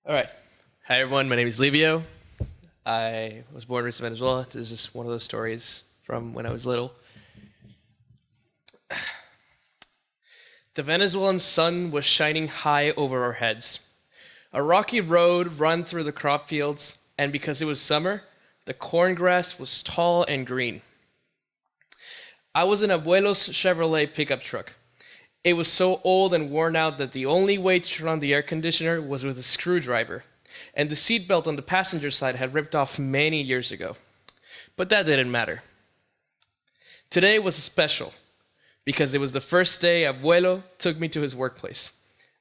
All right. Hi, everyone. My name is Livio. I was born and raised in Venezuela. This is just one of those stories from when I was little. The Venezuelan sun was shining high over our heads. A rocky road ran through the crop fields, and because it was summer, the corn grass was tall and green. I was in Abuelo's Chevrolet pickup truck. It was so old and worn out that the only way to turn on the air conditioner was with a screwdriver, and the seatbelt on the passenger side had ripped off many years ago. But that didn't matter. Today was special because it was the first day Abuelo took me to his workplace.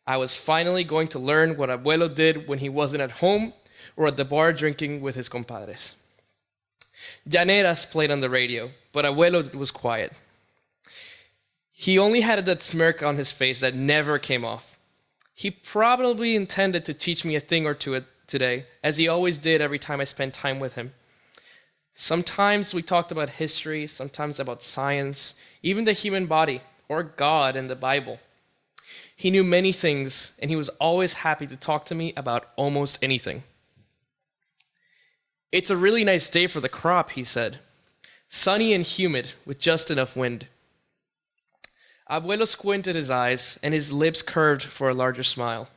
I was finally going to learn what Abuelo did when he wasn't at home or at the bar drinking with his compadres. Llaneras played on the radio, but Abuelo was quiet. He only had that smirk on his face that never came off. He probably intended to teach me a thing or two today, as he always did every time I spent time with him. Sometimes we talked about history, sometimes about science, even the human body, or God and the Bible. He knew many things, and he was always happy to talk to me about almost anything. "It's a really nice day for the crop," he said. "Sunny and humid, with just enough wind." Abuelo squinted his eyes, and his lips curved for a larger smile.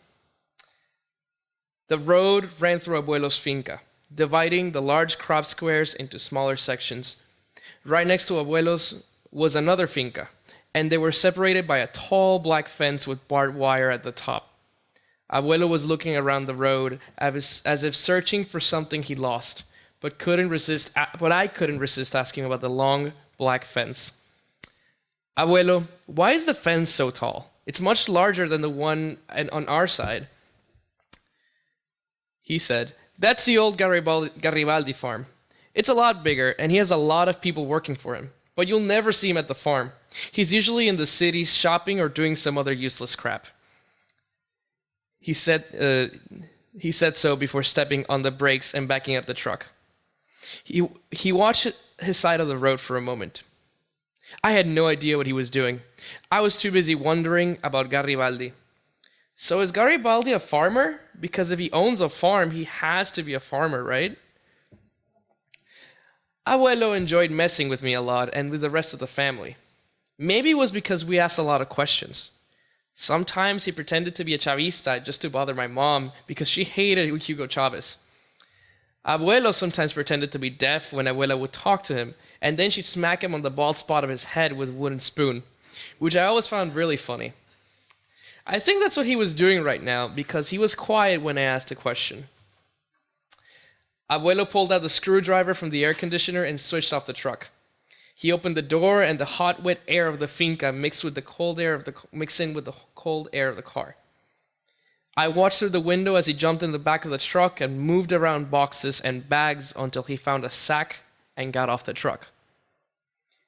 The road ran through Abuelo's finca, dividing the large crop squares into smaller sections. Right next to Abuelo's was another finca, and they were separated by a tall black fence with barbed wire at the top. Abuelo was looking around the road as if searching for something he lost, but I couldn't resist asking about the long black fence. "Abuelo, why is the fence so tall? It's much larger than the one on our side." He said, "That's the old Garibaldi farm. It's a lot bigger, and he has a lot of people working for him. But you'll never see him at the farm. He's usually in the city shopping or doing some other useless crap." He said so before stepping on the brakes and backing up the truck. He watched his side of the road for a moment. I had no idea what he was doing. I was too busy wondering about Garibaldi. So is Garibaldi a farmer? Because if he owns a farm, he has to be a farmer, right? Abuelo enjoyed messing with me a lot and with the rest of the family. Maybe it was because we asked a lot of questions. Sometimes he pretended to be a Chavista just to bother my mom because she hated Hugo Chavez. Abuelo sometimes pretended to be deaf when Abuela would talk to him, and then she'd smack him on the bald spot of his head with a wooden spoon, which I always found really funny. I think that's what he was doing right now, because he was quiet when I asked a question. Abuelo pulled out the screwdriver from the air conditioner and switched off the truck. He opened the door, and the hot, wet air of the finca mixed in with the cold air of the car. I watched through the window as he jumped in the back of the truck and moved around boxes and bags until he found a sack and got off the truck.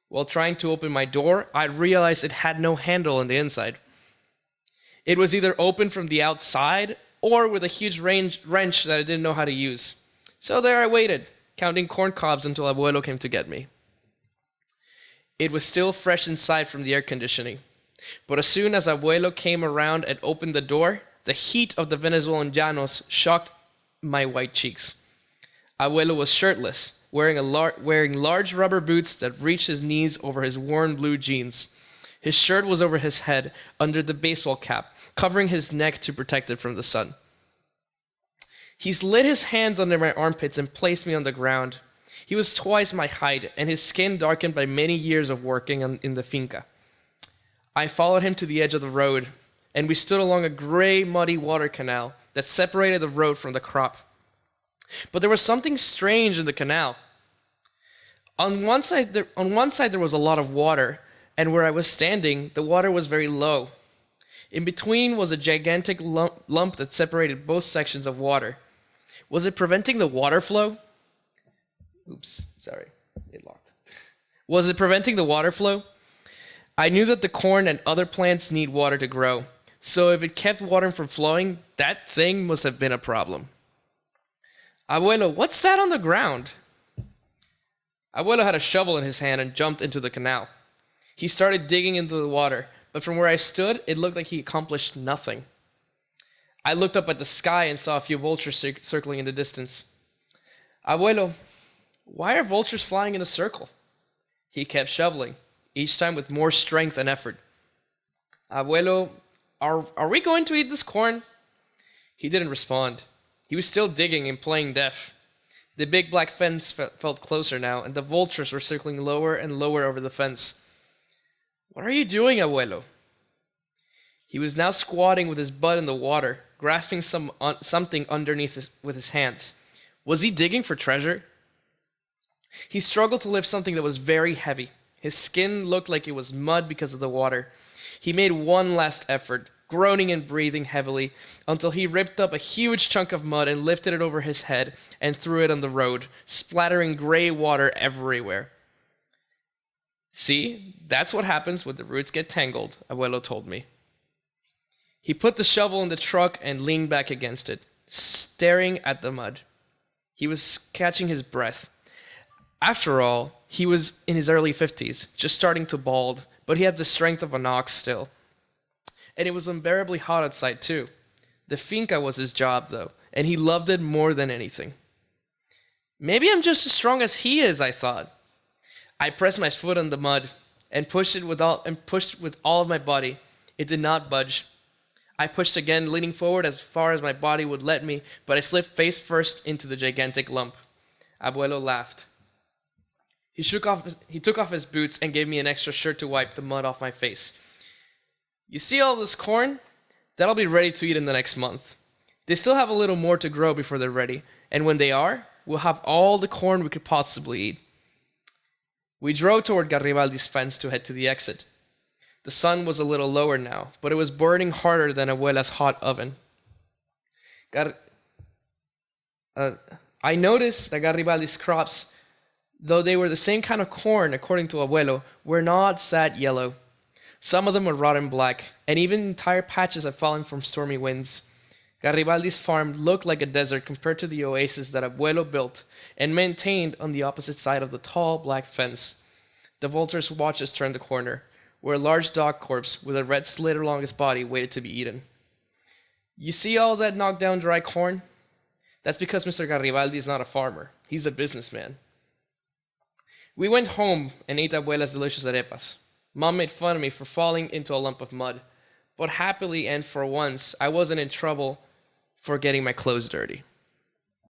While trying to open my door, I realized it had no handle on the inside. It was either open from the outside or with a huge wrench that I didn't know how to use. So there I waited, counting corn cobs until Abuelo came to get me. It was still fresh inside from the air conditioning, but as soon as Abuelo came around and opened the door, the heat of the Venezuelan llanos shocked my white cheeks. Abuelo was shirtless, wearing large rubber boots that reached his knees over his worn blue jeans. His shirt was over his head, under the baseball cap, covering his neck to protect it from the sun. He slid his hands under my armpits and placed me on the ground. He was twice my height, and his skin darkened by many years of working in the finca. I followed him to the edge of the road, and we stood along a gray, muddy water canal that separated the road from the crop. But there was something strange in the canal. On one side there was a lot of water, and where I was standing, the water was very low. In between was a gigantic lump that separated both sections of water. Was it preventing the water flow? Oops, sorry, it locked. Was it preventing the water flow? I knew that the corn and other plants need water to grow, so if it kept water from flowing, that thing must have been a problem. "Abuelo, what's that on the ground?" Abuelo had a shovel in his hand and jumped into the canal. He started digging into the water, but from where I stood, it looked like he accomplished nothing. I looked up at the sky and saw a few vultures circling in the distance. Abuelo, why are vultures flying in a circle? He kept shoveling, each time with more strength and effort. Abuelo, are we going to eat this corn? He didn't respond. He was still digging and playing deaf. The big black fence felt closer now, and the vultures were circling lower and lower over the fence. What are you doing, Abuelo? He was now squatting with his butt in the water, grasping something underneath with his hands. Was he digging for treasure? He struggled to lift something that was very heavy. His skin looked like it was mud because of the water. He made one last effort, groaning and breathing heavily, until he ripped up a huge chunk of mud and lifted it over his head and threw it on the road, splattering gray water everywhere. See, that's what happens when the roots get tangled, Abuelo told me. He put the shovel in the truck and leaned back against it, staring at the mud. He was catching his breath. After all, he was in his early 50s, just starting to bald, but he had the strength of an ox still. And it was unbearably hot outside, too. The finca was his job, though, and he loved it more than anything. Maybe I'm just as strong as he is, I thought. I pressed my foot on the mud and pushed with all of my body. It did not budge. I pushed again, leaning forward as far as my body would let me, but I slipped face first into the gigantic lump. Abuelo laughed. He took off his boots and gave me an extra shirt to wipe the mud off my face. You see all this corn? That'll be ready to eat in the next month. They still have a little more to grow before they're ready, and when they are, we'll have all the corn we could possibly eat. We drove toward Garibaldi's fence to head to the exit. The sun was a little lower now, but it was burning harder than Abuela's hot oven. I noticed that Garibaldi's crops, though they were the same kind of corn according to Abuelo, were not sad yellow. Some of them were rotten black, and even entire patches had fallen from stormy winds. Garibaldi's farm looked like a desert compared to the oasis that Abuelo built and maintained on the opposite side of the tall black fence. The vultures watched us turn the corner, where a large dog corpse with a red slit along its body waited to be eaten. You see all that knocked down dry corn? That's because Mr. Garibaldi is not a farmer. He's a businessman. We went home and ate Abuela's delicious arepas. Mom made fun of me for falling into a lump of mud, but happily and for once, I wasn't in trouble for getting my clothes dirty.